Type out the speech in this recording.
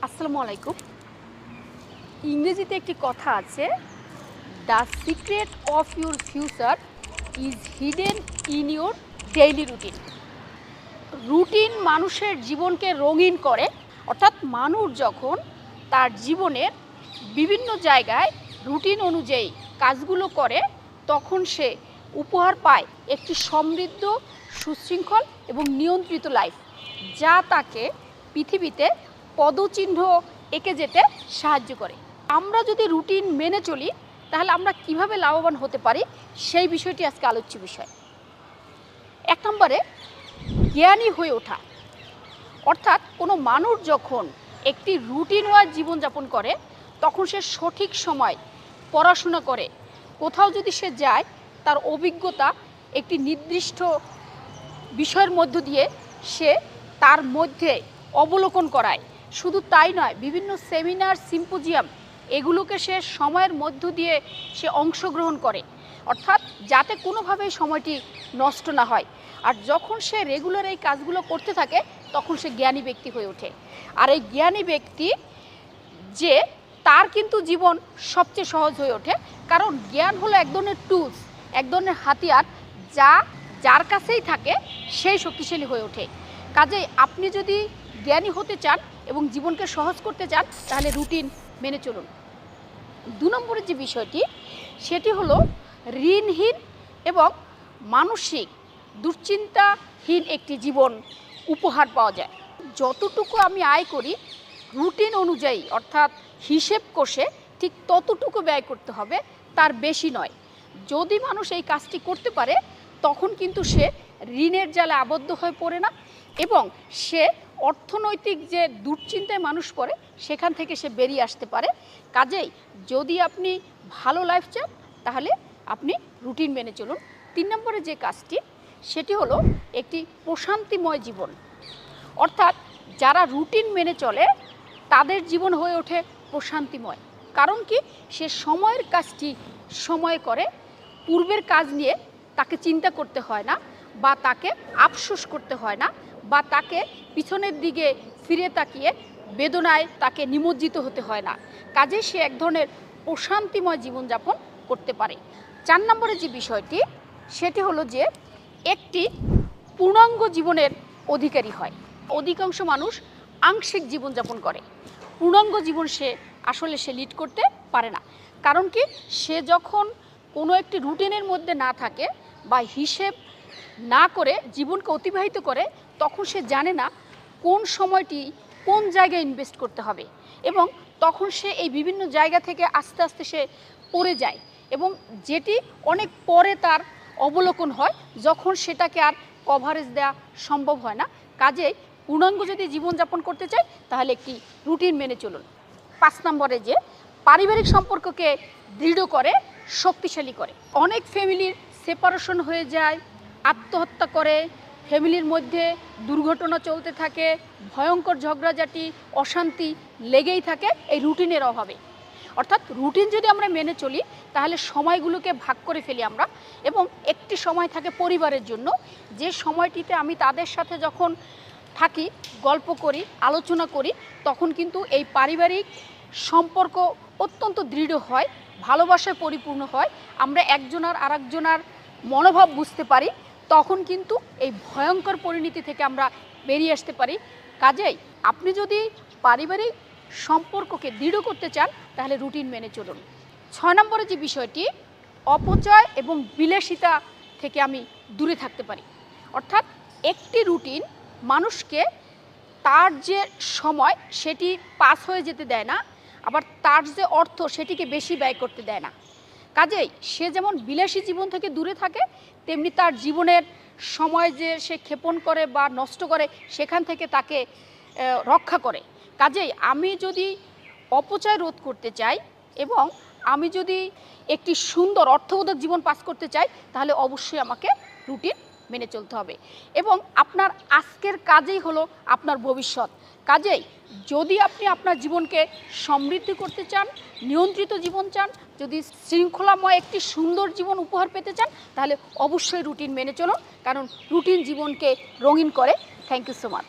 আসসালামু আলাইকুম। ইংরেজিতে একটি কথা আছে, the secret of your future is hidden in your daily routine. Routine মানুষের জীবনকে রঙিন করে, অর্থাৎ মানুষ যখন তার জীবনের বিভিন্ন জায়গায় রুটিন অনুযায়ী কাজগুলো করে তখন সে উপহার পায় একটি সমৃদ্ধ, সুশৃঙ্খল এবং নিয়ন্ত্রিত লাইফ, যা তাকে পৃথিবীতে পদচিহ্ন এঁকে যেতে সাহায্য করে। আমরা যদি রুটিন মেনে চলি তাহলে আমরা কিভাবে লাভবান হতে পারি সেই বিষয়টি আজকে আলোচ্য বিষয়। 1 নম্বরে জ্ঞানী হয়ে ওঠা, অর্থাৎ কোনো মানুষ যখন একটি রুটিন ওয়াইজ জীবনযাপন করে তখন সে সঠিক সময় পড়াশোনা করে, কোথাও যদি সে যায় তার অভিজ্ঞতা একটি নির্দিষ্ট বিষয়ের মধ্য দিয়ে সে তার মধ্যে অবলোকন করায়। শুধু তাই নয়, বিভিন্ন সেমিনার, সিম্পোজিয়াম এগুলোকে সে সময়ের মধ্য দিয়ে সে অংশগ্রহণ করে, অর্থাৎ যাতে কোনোভাবেই সময়টি নষ্ট না হয়। আর যখন সে রেগুলার এই কাজগুলো করতে থাকে তখন সে জ্ঞানী ব্যক্তি হয়ে ওঠে। আর এই জ্ঞানী ব্যক্তি যে তার কিন্তু জীবন সবচেয়ে সহজ হয়ে ওঠে, কারণ জ্ঞান হলো এক ধরনের টুলস, এক ধরনের হাতিয়ার, যা যার কাছেই থাকে সেই শক্তিশালী হয়ে ওঠে। কাজেই আপনি যদি জ্ঞানী হতে চান এবং জীবনকে সহজ করতে চান তাহলে রুটিন মেনে চলুন। 2 নম্বরের যে বিষয়টি সেটি হলো ঋণহীন এবং মানসিক দুশ্চিন্তাহীন একটি জীবন উপহার পাওয়া যায়। যতটুকু আমি আয় করি রুটিন অনুযায়ী, অর্থাৎ হিসেব কষে ঠিক ততটুকু ব্যয় করতে হবে, তার বেশি নয়। যদি মানুষ এই কাজটি করতে পারে তখন কিন্তু সে ঋণের জালে আবদ্ধ হয়ে পড়ে না এবং সে অর্থনৈতিক যে দুশ্চিন্তায় মানুষ পড়ে সেখান থেকে সে বেরিয়ে আসতে পারে। কাজেই যদি আপনি ভালো লাইফ চান তাহলে আপনি রুটিন মেনে চলুন। 3 নম্বরে যে কাজটি সেটি হলো একটি প্রশান্তিময় জীবন, অর্থাৎ যারা রুটিন মেনে চলে তাদের জীবন হয়ে ওঠে প্রশান্তিময়। কারণ কি, সে সময়ের কাজটি সময় করে, পূর্বের কাজ নিয়ে তাকে চিন্তা করতে হয় না, বা তাকে আফসোস করতে হয় না, বা তাকে পিছনের দিকে ফিরে তাকিয়ে বেদনায় তাকে নিমজ্জিত হতে হয় না। কাজে সে এক ধরনের প্রশান্তিময় জীবনযাপন করতে পারে। 4 নম্বরে যে বিষয়টি সেটি হলো যে একটি পূর্ণাঙ্গ জীবনের অধিকারী হয়। অধিকাংশ মানুষ আংশিক জীবনযাপন করে, পূর্ণাঙ্গ জীবন সে আসলে লিড করতে পারে না। কারণ কি, সে যখন কোনো একটি রুটিনের মধ্যে না থাকে বা হিসেব না করে জীবনকে অতিবাহিত করে তখন সে জানে না কোন সময়টি কোন জায়গায় ইনভেস্ট করতে হবে, এবং তখন সে এই বিভিন্ন জায়গা থেকে আস্তে আস্তে সে পড়ে যায় এবং যেটি অনেক পরে তার অবলোকন হয়, যখন সেটাকে আর কভারেজ দেওয়া সম্ভব হয় না। কাজেই পূর্ণাঙ্গ যদি জীবনযাপন করতে চাই তাহলে একটি রুটিন মেনে চলুন। 5 নম্বরে যে পারিবারিক সম্পর্ককে দৃঢ় করে, শক্তিশালী করে। অনেক ফ্যামিলির সেপারেশন হয়ে যায়, আত্মহত্যা করে, ফ্যামিলির মধ্যে দুর্ঘটনা চলতে থাকে, ভয়ঙ্কর ঝগড়াঝাটি, অশান্তি লেগেই থাকে এই রুটিনের অভাবে। অর্থাৎ রুটিন যদি আমরা মেনে চলি তাহলে সময়গুলোকে ভাগ করে ফেলি আমরা, এবং একটি সময় থাকে পরিবারের জন্য, যে সময়টিতে আমি তাদের সাথে যখন থাকি, গল্প করি, আলোচনা করি, তখন কিন্তু এই পারিবারিক সম্পর্ক অত্যন্ত দৃঢ় হয়, ভালোবাসায় পরিপূর্ণ হয়, আমরা একজনার আরেকজনার মনোভাব বুঝতে পারি, তখন কিন্তু এই ভয়ঙ্কর পরিণতি থেকে আমরা বেরিয়ে আসতে পারি। কাজেই আপনি যদি পারিবারিক সম্পর্ককে দৃঢ় করতে চান তাহলে রুটিন মেনে চলুন। 6 নম্বরে যে বিষয়টি, অপচয় এবং বিলাসিতা থেকে আমি দূরে থাকতে পারি। অর্থাৎ একটি রুটিন মানুষকে তার যে সময় সেটি পাস হয়ে যেতে দেয় না, আবার তার যে অর্থ সেটিকে বেশি ব্যয় করতে দেয় না। কাজেই সে যেমন বিলাসী জীবন থেকে দূরে থাকে, তেমনি তার জীবনের সময় যে সে ক্ষেপণ করে বা নষ্ট করে সেখান থেকে তাকে রক্ষা করে। কাজেই আমি যদি অপচয় রোধ করতে চাই এবং আমি যদি একটি সুন্দর অর্থবোধক জীবন পাস করতে চাই তাহলে অবশ্যই আমাকে রুটিন মেনে চলতে হবে, এবং আপনার আজকের কাজেই হলো আপনার ভবিষ্যৎ। কাজেই যদি আপনি আপনার জীবনকে সমৃদ্ধ করতে চান, নিয়ন্ত্রিত জীবন চান, যদি শৃঙ্খলাময় একটি সুন্দর জীবন উপহার পেতে চান তাহলে অবশ্যই রুটিন মেনে চলুন, কারণ রুটিন জীবনকে রঙিন করে। Thank you so much.